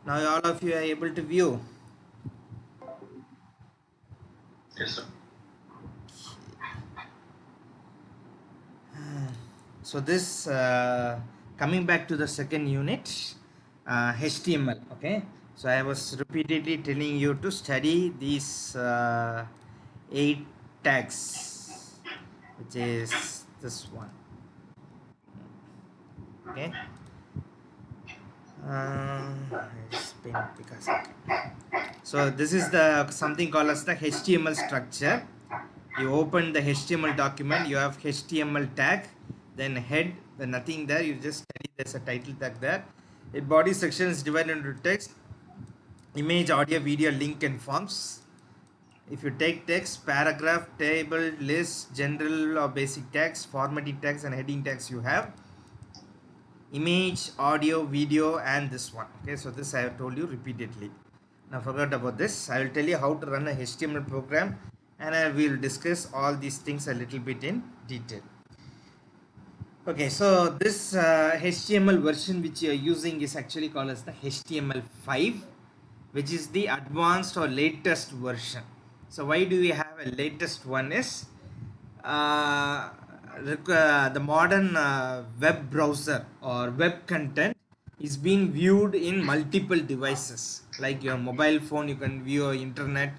Now all of you are able to view. Yes, sir. So this coming back to the second unit, HTML. Okay. So I was repeatedly telling you to study these 8 tags, which is this one. Okay. It's been Picasso. So this is the something called as the HTML structure. You open the HTML document, you have HTML tag, then head, then nothing there, you just study there's a title tag there. A body section is divided into text, image, audio, video, link and forms. If you take text, paragraph, table, list, general or basic tags, formatting tags and heading tags you have. Image, audio, video and this one. Okay, so this I have told you repeatedly. Now forget about this. I will tell you how to run a HTML program and I will discuss all these things a little bit in detail. Okay, so this HTML version which you are using is actually called as the HTML5, which is the advanced or latest version. So why do we have a latest one is the modern web browser or web content is being viewed in multiple devices, like your mobile phone you can view your internet,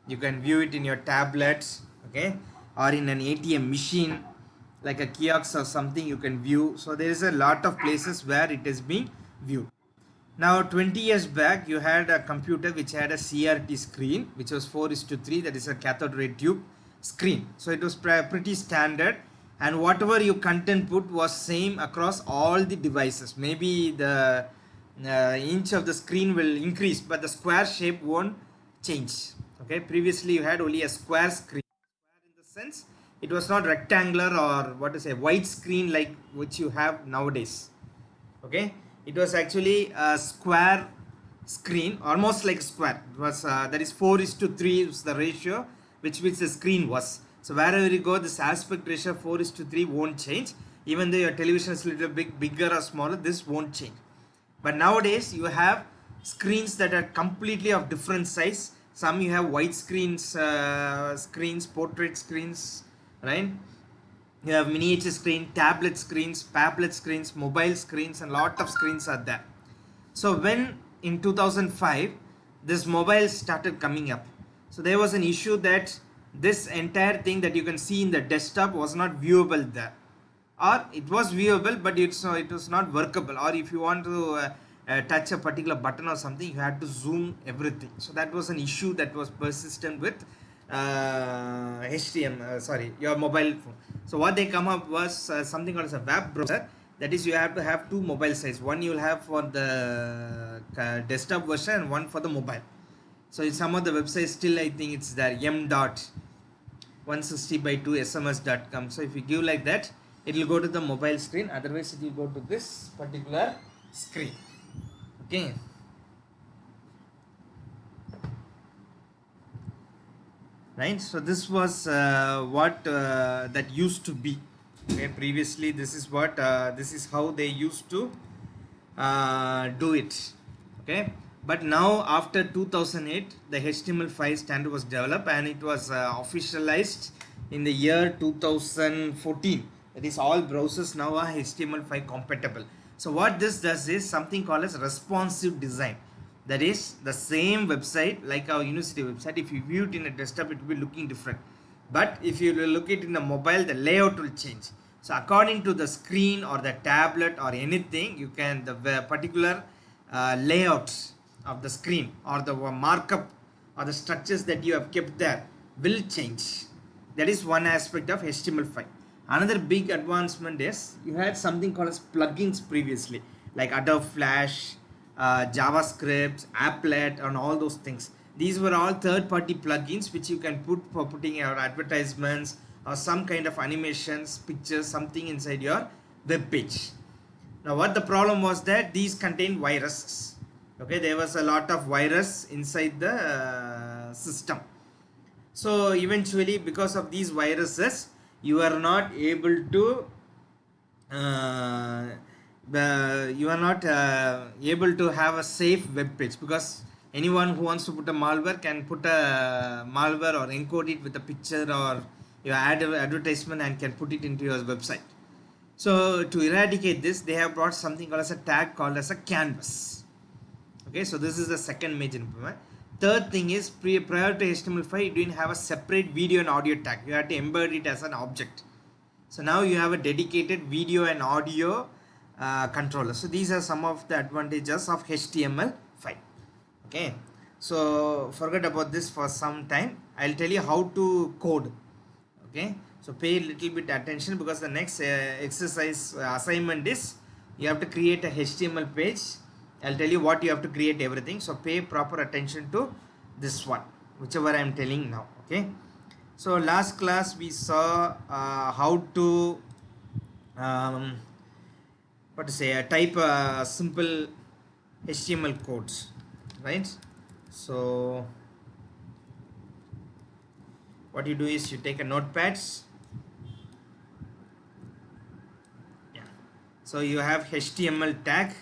you can view it in your tablets, okay, or in an ATM machine like a kiosk or something you can view. So there is a lot of places where it is being viewed. Now 20 years back you had a computer which had a CRT screen which was 4:3, that is a cathode ray tube screen. So it was pretty standard, and whatever you content put was same across all the devices. Maybe the inch of the screen will increase but the square shape won't change. Okay, previously you had only a square screen, in the sense it was not rectangular or what to say white screen like which you have nowadays. Okay, it was actually a square screen, almost like a square. It was that is 4:3 was the ratio which the screen was. So wherever you go, this aspect ratio 4:3 won't change. Even though your television is a little bit bigger or smaller, this won't change. But nowadays you have screens that are completely of different size. Some you have white screens, portrait screens, right? You have miniature screen, tablet screens, phablet screens, mobile screens, and lot of screens are there. So when in 2005 this mobile started coming up, so there was an issue that this entire thing that you can see in the desktop was not viewable there, or it was viewable but it was not workable, or if you want to touch a particular button or something you had to zoom everything. So that was an issue that was persistent with your mobile phone. So what they come up was something called as a web browser, that is you have to have two mobile size, one you will have for the desktop version and one for the mobile. So in some of the websites still I think it's there, m dot 160 by 2 sms.com. So if you give like that it will go to the mobile screen, otherwise it will go to this particular screen. Okay, right? So this was what that used to be. Okay, previously this is what this is how they used to do it. Okay, but now after 2008 the HTML5 standard was developed and it was officialized in the year 2014. That is all browsers now are HTML5 compatible. So what this does is something called as responsive design. That is the same website like our university website, if you view it in a desktop it will be looking different, but if you look it in a mobile the layout will change. So according to the screen or the tablet or anything, you can the particular layout of the screen or the markup or the structures that you have kept there will change. That is one aspect of HTML5. Another big advancement is you had something called as plugins previously, like Adobe Flash, JavaScript, Applet, and all those things. These were all third-party plugins which you can put for putting your advertisements or some kind of animations, pictures, something inside your web page. Now what the problem was that these contain viruses. Okay, there was a lot of virus inside the system. So eventually because of these viruses you are not able to uh, you are not able to have a safe web page, because anyone who wants to put a malware can put a malware or encode it with a picture or your advertisement and can put it into your website. So to eradicate this, they have brought something called as a tag called as a canvas. Okay, so this is the second major improvement. Third thing is, prior to HTML5, you didn't have a separate video and audio tag. You had to embed it as an object. So now you have a dedicated video and audio controller. So these are some of the advantages of HTML5. Okay, so forget about this for some time. I'll tell you how to code. Okay, so pay a little bit attention, because the next exercise assignment is you have to create a HTML page. I'll tell you what you have to create, everything. So pay proper attention to this one, whichever I am telling now. Okay, so last class we saw how to what to say, type simple HTML codes, right? So what you do is you take a notepad. Yeah, so you have HTML tag.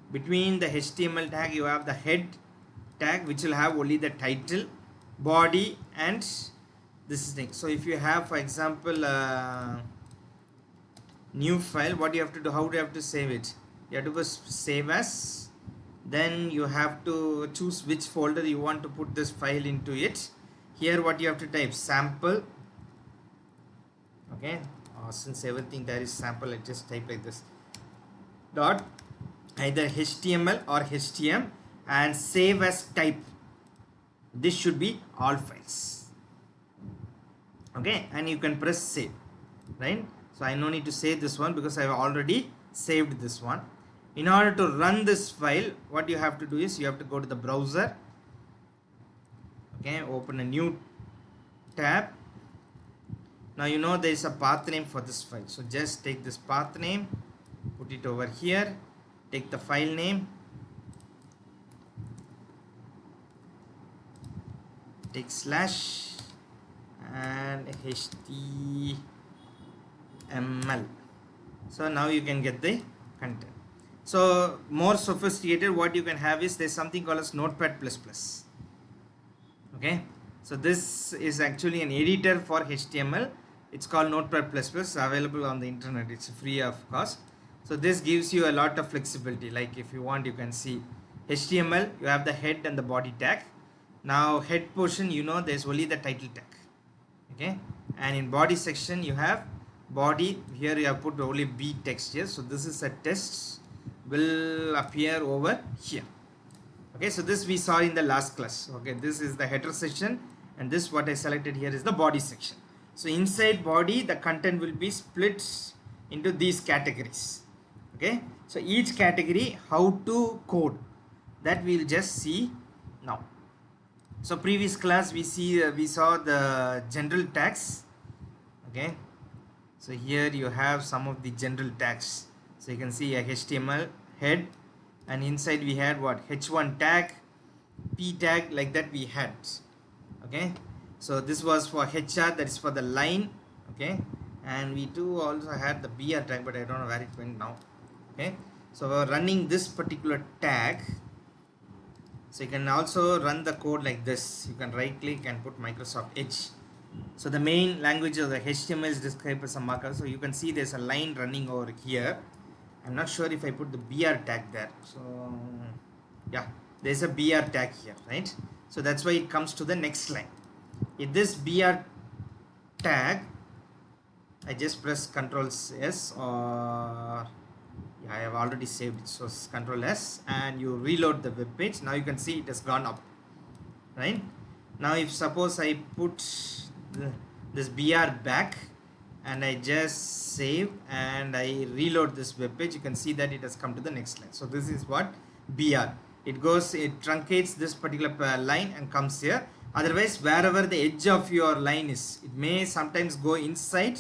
Between the HTML tag you have the head tag, which will have only the title, body, and this thing. So if you have, for example, new file, what you have to do, how do you have to save it? You have to go save as, then you have to choose which folder you want to put this file into it. Here what you have to type, sample. Okay, since everything there is sample, I just type like this, dot either HTML or HTM, and save as type. This should be all files. Okay, and you can press save, right? So I no need to save this one because I have already saved this one. In order to run this file, what you have to do is you have to go to the browser. Okay, open a new tab. Now you know there is a path name for this file, so just take this path name, put it over here, take the file name, take slash and HTML. So now you can get the content. So more sophisticated, what you can have is there's something called as Notepad++. Okay, so this is actually an editor for HTML. It's called Notepad++, available on the internet. It's free of cost. So this gives you a lot of flexibility. Like if you want, you can see HTML, you have the head and the body tag. Now head portion, you know, there's only the title tag. Okay, and in body section you have body. Here you have put only B text here. So this is a text will appear over here. Okay, so this we saw in the last class. Okay, this is the header section, and this what I selected here is the body section. So inside body, the content will be split into these categories. Okay, so each category how to code, that we'll just see now. So previous class we saw the general tags. Okay, so here you have some of the general tags. So you can see a HTML head, and inside we had what, H1 tag, P tag, like that we had. Okay, so this was for HR, that is for the line. Okay, and we too also had the BR tag, but I don't know where it went now. Okay, so we're running this particular tag. So you can also run the code like this. You can right click and put Microsoft Edge. So the main language of the HTML is described as a marker. So you can see there's a line running over here. I'm not sure if I put the BR tag there. So yeah, there's a BR tag here, right? So that's why it comes to the next line. If this BR tag, I just press Ctrl S, or yeah, I have already saved it. So Ctrl S, and you reload the web page. Now you can see it has gone up, right? Now if suppose I put this BR back and I just save and I reload this web page, you can see that it has come to the next line. So this is what BR. It goes, it truncates this particular line and comes here. Otherwise, wherever the edge of your line is, it may sometimes go inside.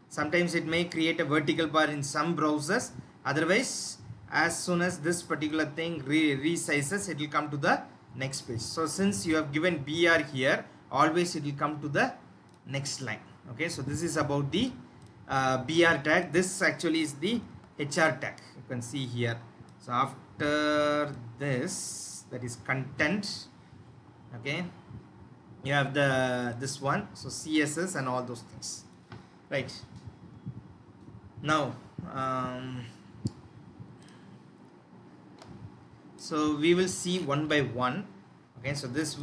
Sometimes it may create a vertical bar in some browsers. Otherwise, as soon as this particular thing resizes, it will come to the next page. So since you have given BR here, always it will come to the next line. Okay, so this is about the BR tag. This actually is the HR tag, you can see here. So after this, that is content, okay, you have this one, so CSS and all those things, right? Now so we will see one by one. Okay, so this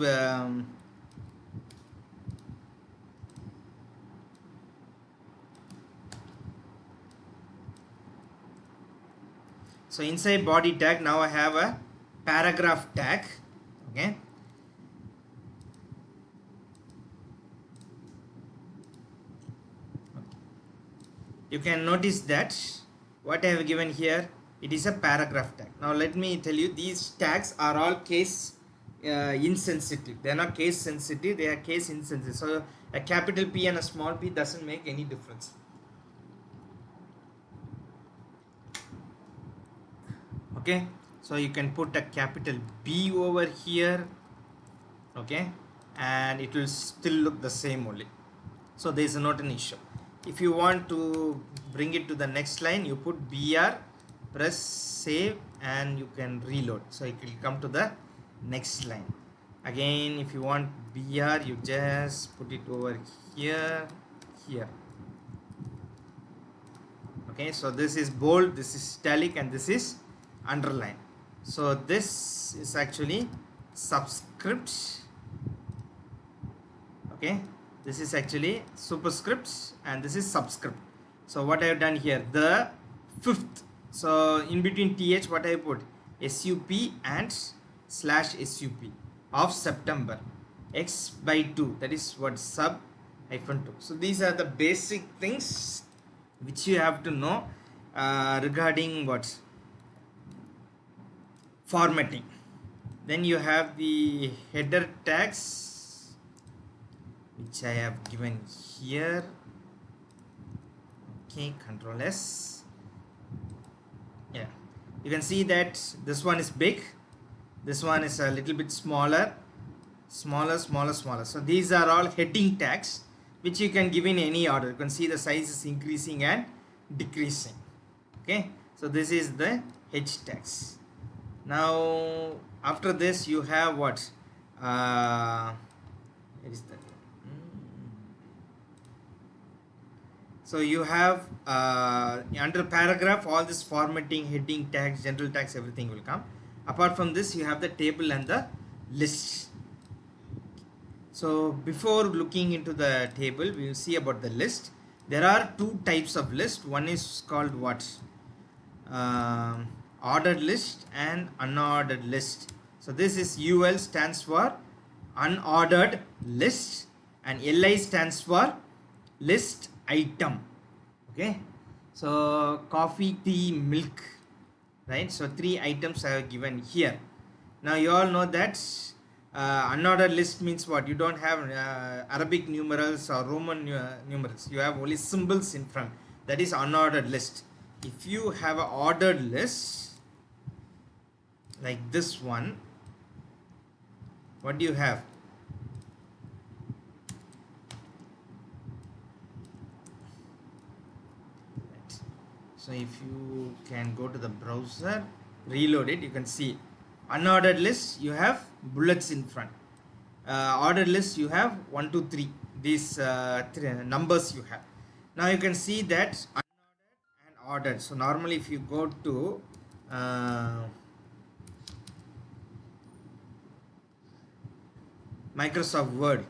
so inside body tag, now I have a paragraph tag. Okay, you can notice that what I have given here, it is a paragraph tag. Now let me tell you, these tags are all case insensitive. They are not case sensitive, they are case insensitive. So a capital P and a small p doesn't make any difference. Okay, so you can put a capital B over here, okay, and it will still look the same only. So there is not an issue. If you want to bring it to the next line, you put BR, press save, and you can reload. So it will come to the next line. Again, if you want BR, you just put it over here. Okay, so this is bold, this is italic, and this is underline. So this is actually subscript. Okay, this is actually superscript and this is subscript. So what I have done here, the 5th, so in between th, what I put, sup and /sup of September, x by 2, that is what, sub -2. So these are the basic things which you have to know regarding what, formatting. Then you have the header tags, which I have given here. Okay, Control S. Yeah, you can see that this one is big, this one is a little bit smaller. So these are all heading tags which you can give in any order. You can see the size is increasing and decreasing. Okay, so this is the H tags. Now after this you have what, where is that? So you have under paragraph, all this formatting, heading tags, general tags, everything will come. Apart from this, you have the table and the list. So before looking into the table, we will see about the list. There are two types of list. One is called what, ordered list and unordered list. So this is UL stands for unordered list and LI stands for list item. Okay, so coffee, tea, milk, right? So 3 items I have given here. Now you all know that unordered list means what, you don't have Arabic numerals or Roman numerals, you have only symbols in front. That is unordered list. If you have an ordered list like this one, what do you have? So if you can go to the browser, reload it, you can see unordered list, you have bullets in front. Ordered list, you have 1 2 3, these numbers you have. Now you can see that unordered and ordered. So normally if you go to Microsoft Word,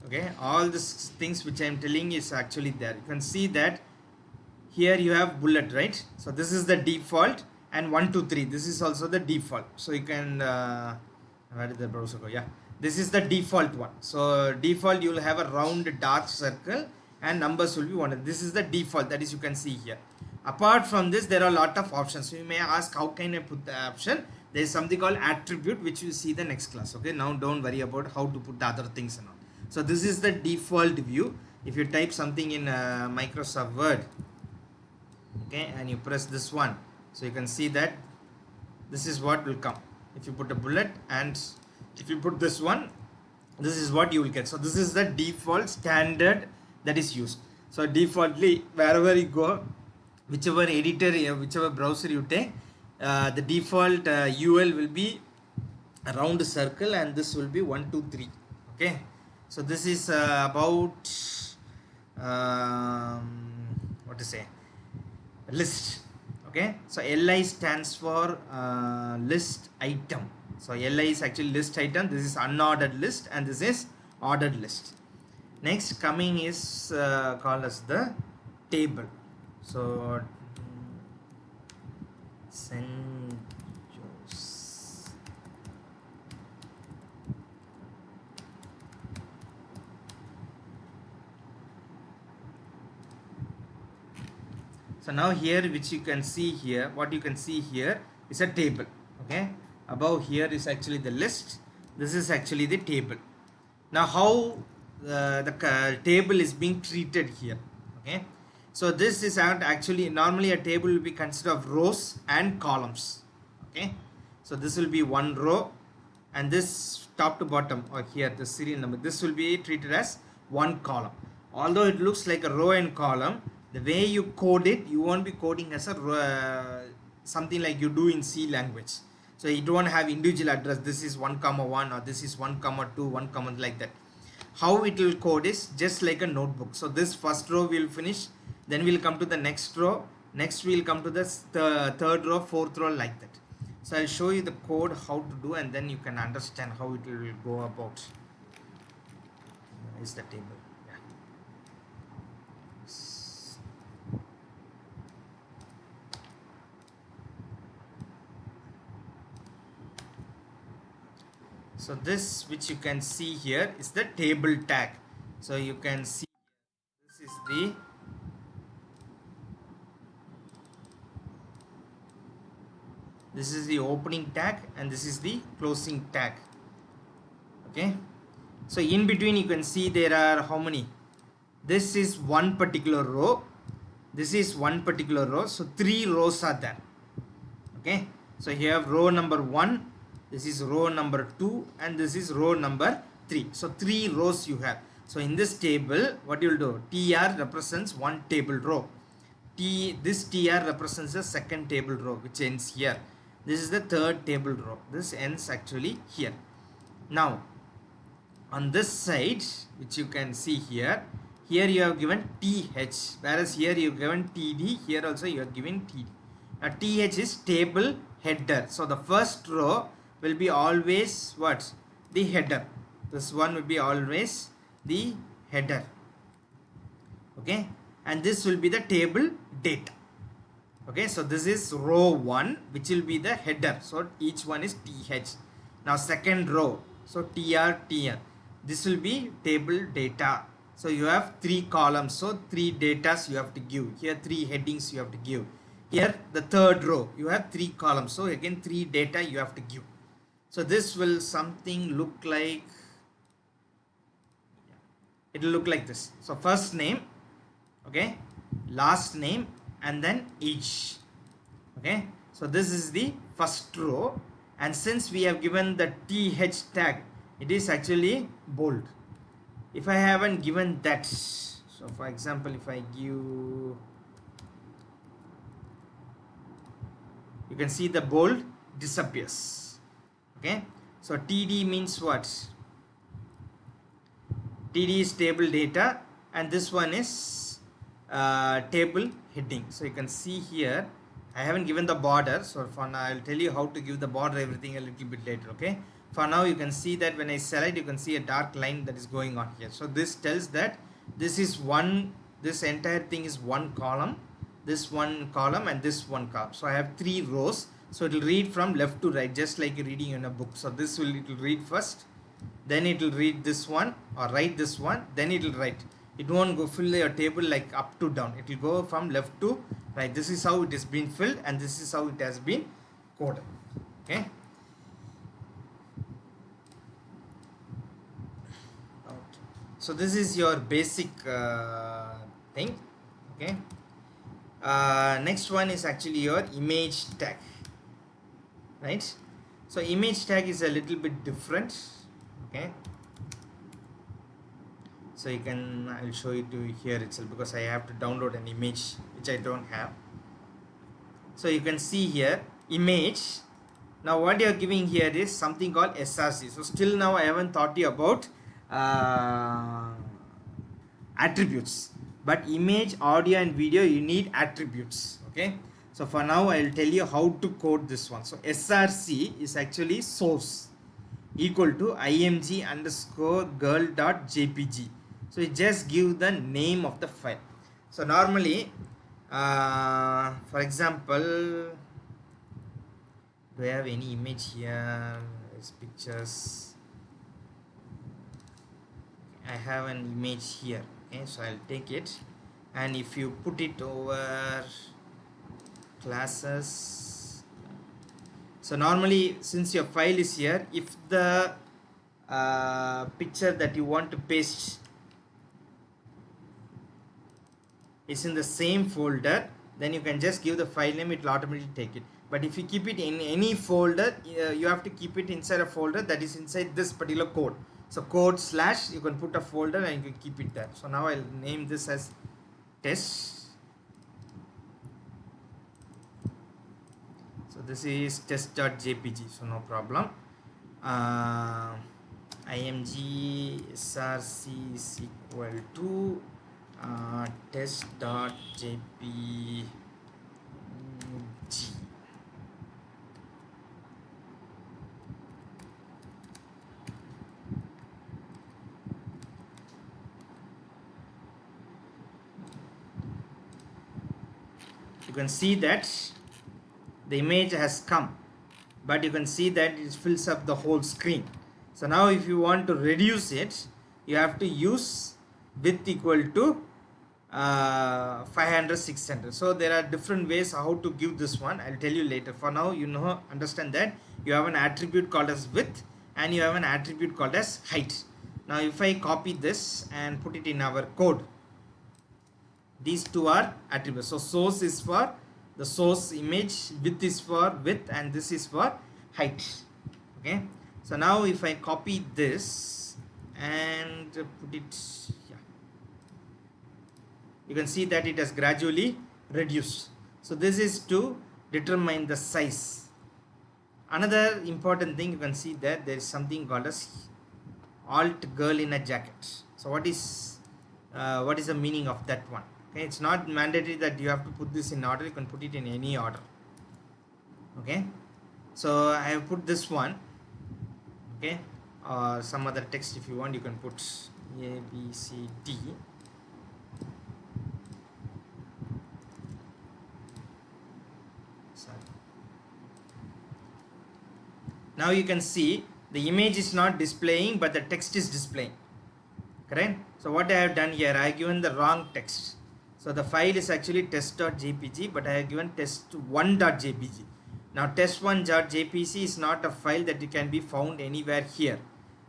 okay, all these things which I am telling is actually there. You can see that here you have bullet, right? So this is the default, and 1 2 3, this is also the default. So you can where did the browser go? Yeah, this is the default one. So default, you will have a round dark circle and numbers will be 1. This is the default, that is you can see here. Apart from this, there are a lot of options. So you may ask, how can I put the option? There is something called attribute, which you see the next class. Okay, now don't worry about how to put the other things and all. So this is the default view. If you type something in Microsoft Word, okay, and you press this one, so you can see that this is what will come. If you put a bullet and if you put this one, this is what you will get. So this is the default standard that is used. So defaultly, wherever you go, whichever editor, whichever browser you take, the default UL will be a round circle, and this will be 123. Okay, so this is about what to say, list. Okay, so li stands for list item. So li is actually list item. This is unordered list, and this is ordered list. Next coming is called as the table. So CentOS. So now here, which you can see here, what you can see here is a table. Okay, above here is actually the list. This is actually the table. Now how the table is being treated here. Okay, so this is actually, normally a table will be consisted of rows and columns. Okay, so this will be one row, and this top to bottom, or here the serial number, this will be treated as one column. Although it looks like a row and column, the way you code it, you won't be coding as a something like you do in C language. So it won't have individual address, this is 1 comma 1, or this is 1 comma 2, 1 comma, like that. How it will code is just like a notebook. So this first row will finish, then we'll come to the next row, next we'll come to the third row, fourth row, like that. So I'll show you the code how to do, and then you can understand how it will go about. Is the table. Yeah. So this, which you can see here, is the table tag. So you can see this is the opening tag, and this is the closing tag. Okay, so in between you can see there are how many? This is one particular row, this is one particular row, so 3 rows are there. Okay, so here have row number 1, this is row number 2, and this is row number 3. So 3 rows you have. So in this table, what you will do, TR represents one table row, this TR represents the second table row, which ends here. This is the third table row, this ends actually here. Now on this side, which you can see here, here you have given TH, whereas here you have given TD, here also you are giving TD. Now TH is table header. So the first row will be always what? The header. This one will be always the header. Okay, and this will be the table data. Okay, so this is row 1, which will be the header. So each one is TH. Now second row, so TR. This will be table data. So you have 3 columns, so 3 datas you have to give. Here 3 headings you have to give. Here the third row, you have 3 columns, so again 3 data you have to give. So this will something look like, it will look like this. So first name, okay, last name, and then age. Okay, so this is the first row, and since we have given the TH tag, it is actually bold. If I haven't given that, so for example, if I give, you can see the bold disappears. Okay, so TD means what? TD is table data, and this one is table heading. So you can see here, I haven't given the border, so for now I'll tell you how to give the border, everything a little bit later. Okay, for now you can see that when I select, you can see a dark line that is going on here. So this tells that this is one, this entire thing is one column, this one column, and this one column. So I have 3 rows, so it will read from left to right, just like reading in a book. So this will, it will read first, then it will read this one, or write this one, then it will write. It won't go fill your table like up to down, it will go from left to right. This is how it has been filled, and this is how it has been coded. Okay, so this is your basic thing. Okay, next one is actually your image tag, right? So image tag is a little bit different. Okay, so you can, I'll show it to you here itself, because I have to download an image which I don't have. So you can see here image. Now what you are giving here is something called SRC. So still now I haven't taught you about attributes, but image, audio and video you need attributes. Okay, so for now I'll tell you how to code this one. So SRC is actually source equal to img underscore girl dot jpg. So you just give the name of the file. So normally for example, do I have any image here? It's pictures. I have an image here. Okay, so I'll take it, and if you put it over classes, so normally since your file is here, if the picture that you want to paste is in the same folder, then you can just give the file name, it will automatically take it. But if you keep it in any folder, you have to keep it inside a folder that is inside this particular code. So code slash, you can put a folder and you can keep it there. So now I'll name this as test. So this is test.jpg, so no problem. img src is equal to test.jpg. You can see that the image has come, but you can see that it fills up the whole screen. So now if you want to reduce it, you have to use width equal to 500 600. So there are different ways how to give this one. I'll tell you later. For now, you know, understand that you have an attribute called as width and you have an attribute called as height. Now if I copy this and put it in our code, these two are attributes. So source is for the source image, width is for width, and this is for height. Okay, so now if I copy this and put it here, you can see that it has gradually reduced. So this is to determine the size. Another important thing, you can see that there is something called as alt girl in a jacket. So what is the meaning of that one? Okay, it's not mandatory that you have to put this in order. You can put it in any order. Okay, so I have put this one. Okay, or some other text if you want, you can put A, B, C, D. Sorry. Now you can see the image is not displaying, but the text is displaying. Correct? So what I have done here, I have given the wrong text. So the file is actually test.jpg, but I have given test1.jpg. Now test1.jpg is not a file that can be found anywhere here.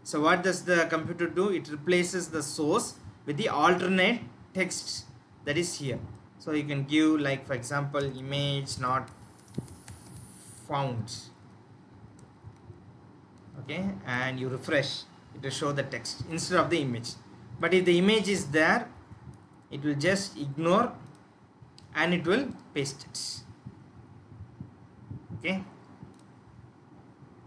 So what does the computer do? It replaces the source with the alternate text that is here. So you can give, like, for example, image not found. Okay, and you refresh, it will show the text instead of the image. But if the image is there, it will just ignore and it will paste it. Okay,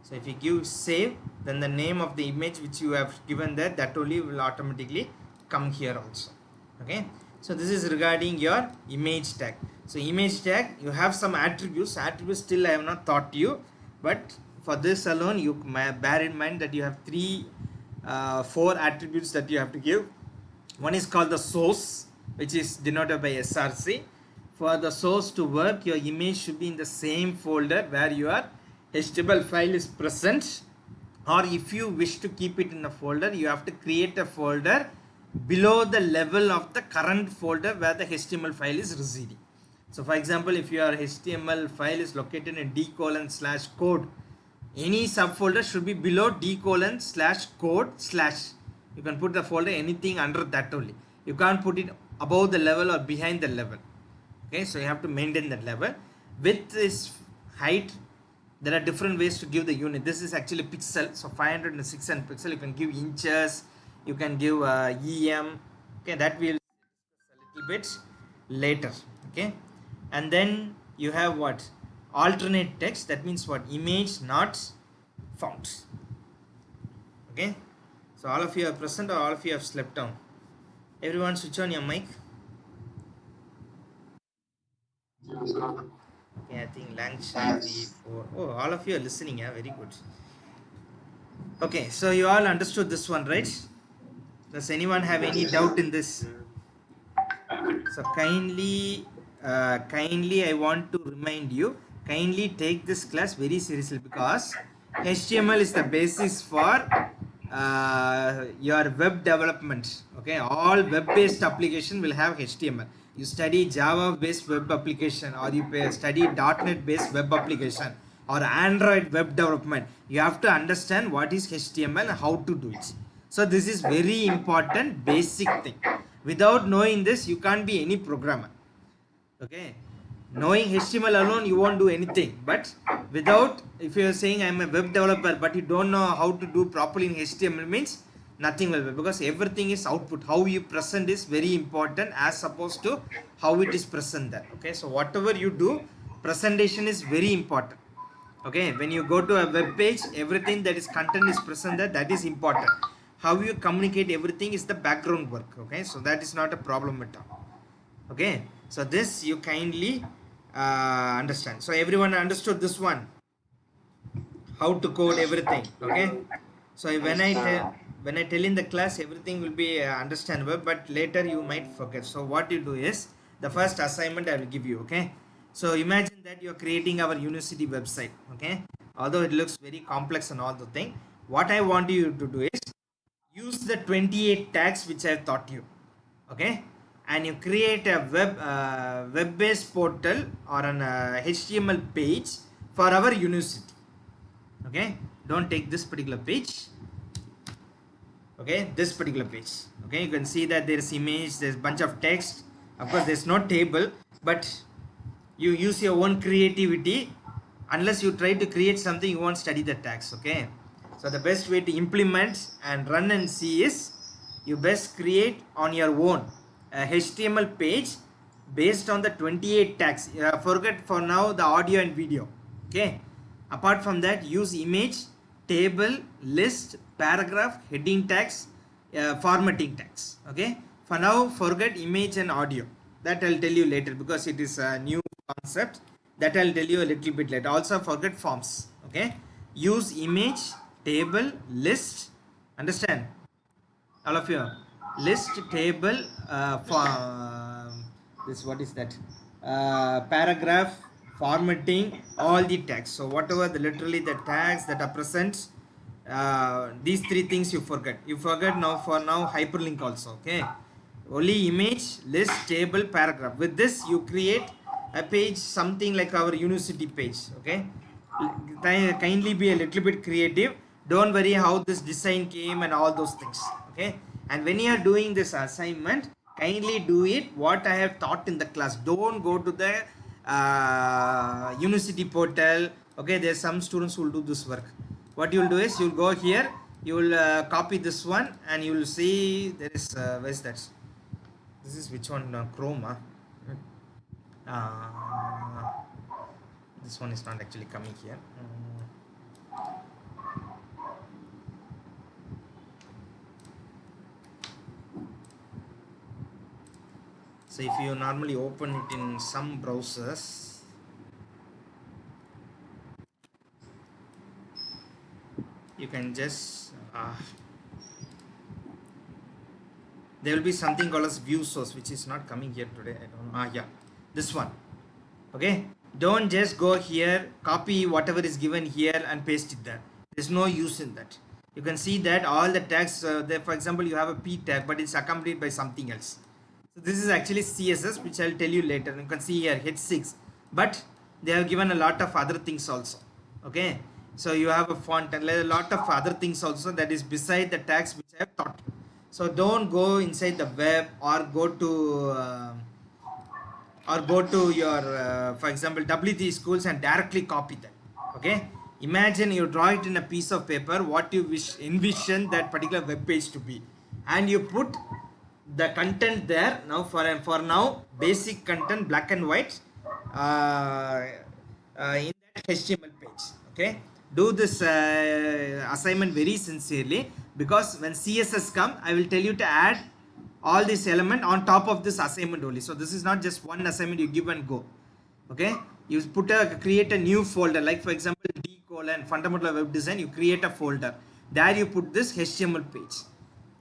so if you give save, then the name of the image which you have given there, that only will automatically come here also. Okay, so this is regarding your image tag. So image tag, you have some attributes still I have not taught you, but for this alone you bear in mind that you have 4 attributes that you have to give. One is called the source, which is denoted by src. For the source to work, your image should be in the same folder where your HTML file is present, or if you wish to keep it in a folder, you have to create a folder below the level of the current folder where the HTML file is residing. So for example, if your HTML file is located in d:/code, any subfolder should be below d:/code/. You can put the folder anything under that only. You can't put it above the level or behind the level. Okay, so you have to maintain that level. Width is height. There are different ways to give the unit. This is actually pixel, so 500 and 600 pixel. You can give inches, you can give em. Okay, that we'll discuss a little bit later. Okay, and then you have what? Alternate text. That means what? Image not found. Okay. So all of you are present or all of you have slept down? Everyone switch on your mic. Okay, I think Langshan 3, 4. Oh, all of you are listening. Yeah, very good. Okay, so you all understood this one, right? Does anyone have any doubt in this? So kindly, I want to remind you, kindly take this class very seriously because HTML is the basis for your web development. Okay, all web-based application will have HTML. You study Java-based web application, or you study .NET-based web application, or Android web development. You have to understand what is HTML and how to do it. So this is very important basic thing. Without knowing this, you can't be any programmer. Okay, knowing HTML alone, you won't do anything. But without, if you are saying I'm a web developer, but you don't know how to do properly in HTML, means nothing will be, because everything is output. How you present is very important as opposed to how it is present there. Okay, so whatever you do, presentation is very important. Okay, when you go to a web page, everything that is content is present there, that is important. How you communicate everything is the background work. Okay, so that is not a problem at all. Okay, so this you kindly understand. So everyone understood this one, how to code everything. Okay, so when I tell in the class, everything will be understandable, but later you might forget. So what you do is, the first assignment I will give you. Okay, so imagine that you are creating our university website. Okay, although it looks very complex and all the thing, what I want you to do is use the 28 tags which I have taught you. Okay, and you create a web-based portal or an HTML page for our university. Okay, don't take this particular page. Okay, this particular page. Okay, you can see that there is image, there's bunch of text. Of course, there's no table, but you use your own creativity. Unless you try to create something, you won't study the tags. Okay, so the best way to implement and run and see is, you best create on your own a HTML page based on the 28 tags. Forget for now the audio and video. Okay, apart from that, use image, table, list, paragraph, heading tags, formatting tags. Okay, for now forget image and audio. That I'll tell you later, because it is a new concept. That I'll tell you a little bit later. Also forget forms. Okay, use image, table, list. Understand, all of you? List, table, for this, what is that, paragraph, formatting, all the tags. So whatever the literally the tags that are present, these three things you forget. Now, for now, hyperlink also. Okay, only image, list, table, paragraph. With this you create a page, something like our university page. Okay, kindly be a little bit creative. Don't worry how this design came and all those things. Okay, and when you are doing this assignment, kindly do it what I have taught in the class. Don't go to the university portal. Okay, there's some students who will do this work. What you will do is, you will go here, you will copy this one, and you will see there is where is that? This is which one? Chrome. This one is not actually coming here. So if you normally open it in some browsers, you can just there will be something called as view source, which is not coming here today. I don't know. Yeah, this one. Okay, don't just go here, copy whatever is given here and paste it there. There's no use in that. You can see that all the tags there, for example, you have a p tag, but it's accompanied by something else. So this is actually CSS, which I'll tell you later. You can see here H6, but they have given a lot of other things also. Okay, so you have a font and a lot of other things also that is beside the tags which I have taught you. So don't go inside the web or go to your for example W3 schools and directly copy that. Okay, imagine you draw it in a piece of paper, what you envision that particular web page to be, and you put the content there. Now for now, basic content, black and white, uh, in that HTML page. Okay, do this assignment very sincerely, because when CSS come, I will tell you to add all this element on top of this assignment only. So this is not just one assignment you give and go. Okay, you create a new folder, like for example D colon fundamental of web design. You create a folder, there you put this HTML page.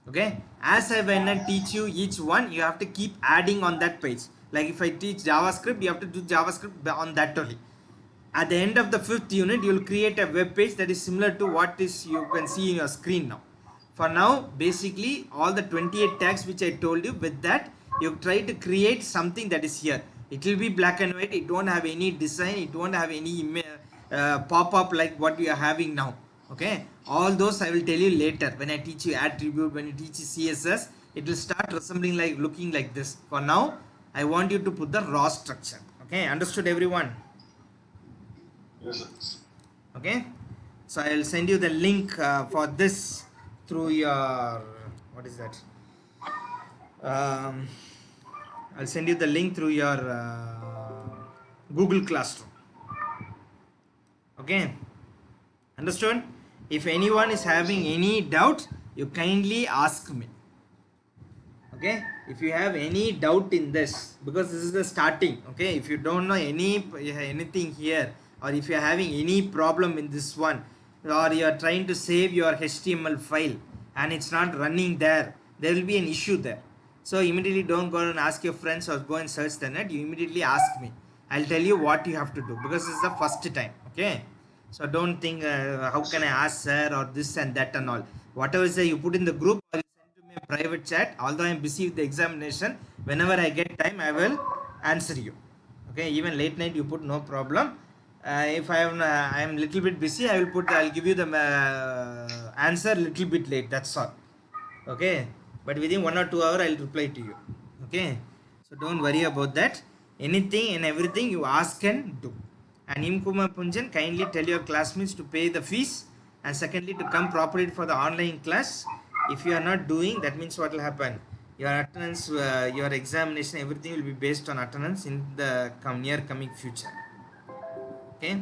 Okay, as I when I teach you each one, you have to keep adding on that page. Like if I teach JavaScript, you have to do JavaScript on that only. At the end of the 5th unit, you will create a web page that is similar to what is you can see in your screen now. For now, basically all the 28 tags which I told you, with that you try to create something that is here. It will be black and white, it won't have any design, it won't have any pop-up like what we are having now. Okay, all those I will tell you later when I teach you attribute, when you teach you CSS, it will start resembling like looking like this. For now, I want you to put the raw structure. Okay, understood everyone? Yes, sir. Okay, so I'll send you the link for this through your, what is that, I'll send you the link through your Google Classroom. Okay, understood? If anyone is having any doubt, you kindly ask me. Okay, if you have any doubt in this, because this is the starting. Okay, if you don't know anything here, or if you are having any problem in this one, or you are trying to save your HTML file and it's not running there will be an issue there. So immediately don't go and ask your friends or go and search the net. You immediately ask me. I'll tell you what you have to do, because this is the first time. Okay, so don't think how can I ask sir or this and that and all. Whatever say you put in the group, or you send to me a private chat. Although I'm busy with the examination, whenever I get time I will answer you. Okay, even late night you put, no problem. If I am little bit busy, I'll give you the answer little bit late, that's all. Okay, but within 1 or 2 hours I'll reply to you. Okay, so don't worry about that. Anything and everything you ask and do. And Imkuma Punjan, kindly tell your classmates to pay the fees, and secondly to come properly for the online class. If you are not doing, that means what will happen, your attendance, your examination, everything will be based on attendance in the near coming future. Okay,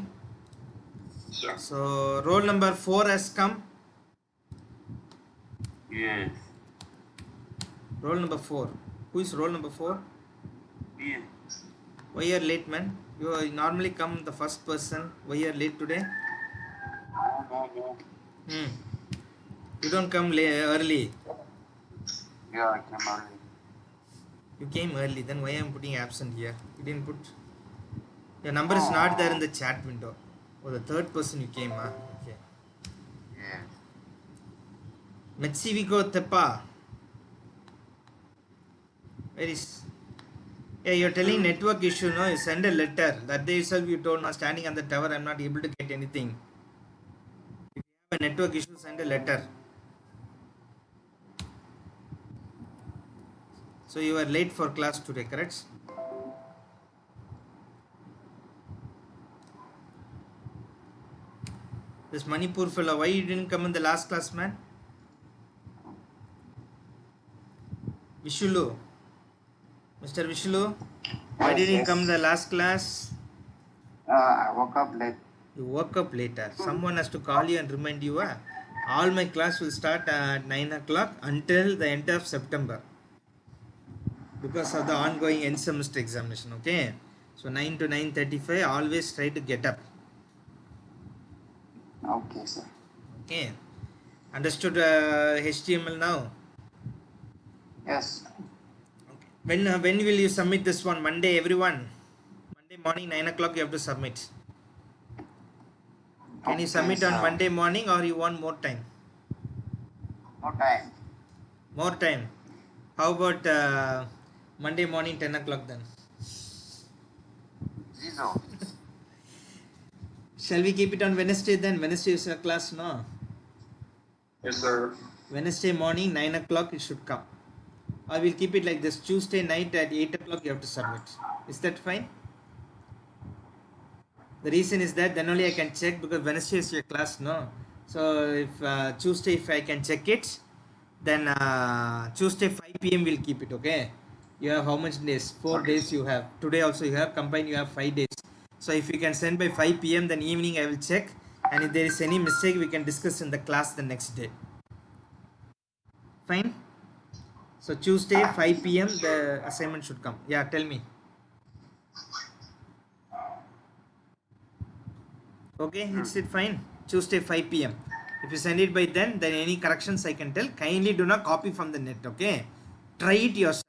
Sir. so roll number 4 has come. Yes. Roll number 4. Who is roll number 4? Yes. Why you are late, man? You normally come the first person. Why you are late today? No. You don't come early. Yeah, I came early. You came early. Then why I am putting absent here? You didn't put. Your number is not there in the chat window. Oh, the third person you came, huh? Okay. Yes. Metsiviko Tepa. Where is? Yeah, you're telling network issue, no? You send a letter. That day itself you told, not standing on the tower, I'm not able to get anything. If you have a network issue, send a letter. So you are late for class today, correct? This Manipur fellow, why you didn't come in the last class, man? Vishulu. Mr. Vishulu, why didn't you come in the last class? I woke up late. You woke up later. Someone has to call you and remind you. All my class will start at 9 o'clock until the end of September, because of the ongoing end semester examination. Okay, so 9 to 9:35, always try to get up. Okay, sir. Okay, understood HTML now? Yes. Okay. When will you submit this one? Monday, everyone. Monday morning 9 o'clock you have to submit. Can you submit on Monday morning, or you want more time? More time. More time. How about Monday morning 10 o'clock then? Zero. Shall we keep it on Wednesday then? Wednesday is your class, no? Yes, sir. Wednesday morning 9 o'clock it should come. Or we'll keep it like this. Tuesday night at 8 o'clock you have to submit. Is that fine? The reason is that then only I can check, because Wednesday is your class, no? So if Tuesday if I can check it, then Tuesday 5 p.m. we'll keep it, okay? You have how much days? 4 Okay. days you have. Today also you have. Combined you have 5 days. So if you can send by 5 p.m. then evening I will check. And if there is any mistake we can discuss in the class the next day. Fine. So Tuesday 5 p.m. Yes, the sir. assignment should come. Yeah, tell me. Okay, it's it fine. Tuesday 5 p.m. If you send it by then any corrections I can tell. Kindly do not copy from the net. Okay, try it yourself.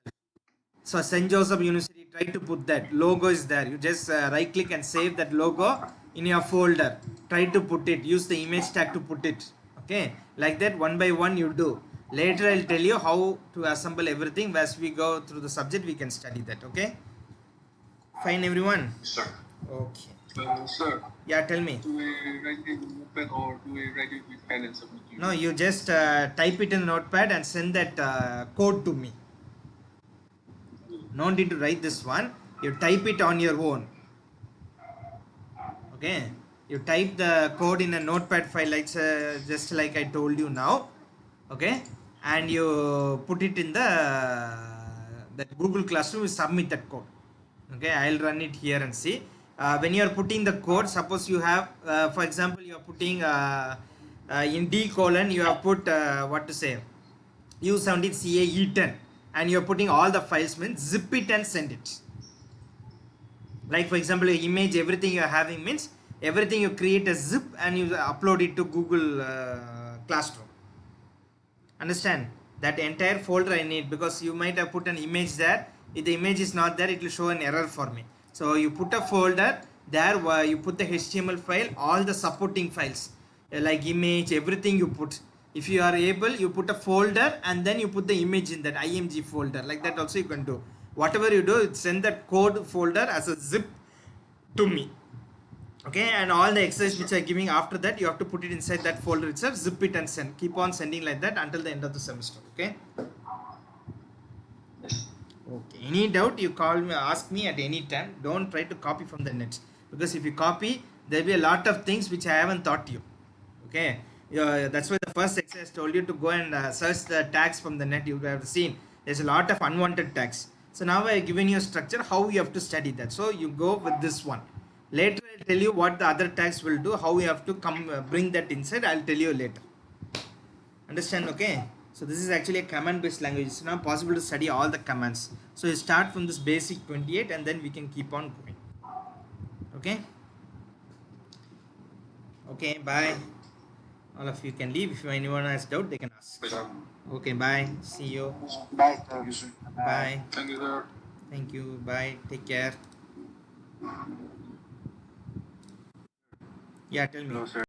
So St. Joseph University, try to put that logo is there. You just right click and save that logo in your folder. Try to put it. Use the image tag to put it. Okay, like that one by one you do. Later I'll tell you how to assemble everything. As we go through the subject, we can study that. Okay. Fine, everyone. Yes, sir. Okay. Sir, Yeah, tell me. do we write it in notepad or do we write it with pen and submit to you? No, you just type it in notepad and send that code to me. No need to write this one. You type it on your own. Okay. You type the code in a notepad file, like just like I told you now. Okay. And you put it in that Google Classroom. You submit that code. Okay. I'll run it here and see. When you are putting the code, suppose you have, for example, you are putting in D colon, you have put what to say, U17 CA E10, and you are putting all the files, means zip it and send it. Like for example, your image, everything you are having means everything you create a zip and you upload it to Google Classroom. Understand? That entire folder I need, because you might have put an image there. If the image is not there, it will show an error for me. So you put a folder there where you put the HTML file, all the supporting files like image, everything you put. If you are able, you put a folder and then you put the image in that img folder. Like that also you can do. Whatever you do, send that code folder as a zip to me. Okay, and all the exercise which I am giving after that, you have to put it inside that folder itself, zip it and send. Keep on sending like that until the end of the semester. Okay. Yes. Okay. Any doubt, you call me, ask me at any time. Don't try to copy from the net, because if you copy, there'll be a lot of things which I haven't taught you. Okay. Yeah, that's why the first exercise told you to go and search the tags from the net. You have seen there's a lot of unwanted tags. So now I have given you a structure how you have to study that. So you go with this one. Later I'll tell you what the other tags will do, how you have to come bring that inside. I'll tell you later. Understand? Okay. So this is actually a command based language. It's not possible to study all the commands. So you start from this basic 28 and then we can keep on going. Okay. Okay. Bye. All of you can leave. If anyone has doubt, they can ask. Yes, sir. Okay. Bye. See you. Bye, sir. Thank you, sir. Bye. Thank you, sir. Thank you. Bye. Take care. Yeah. Tell me. Hello, sir.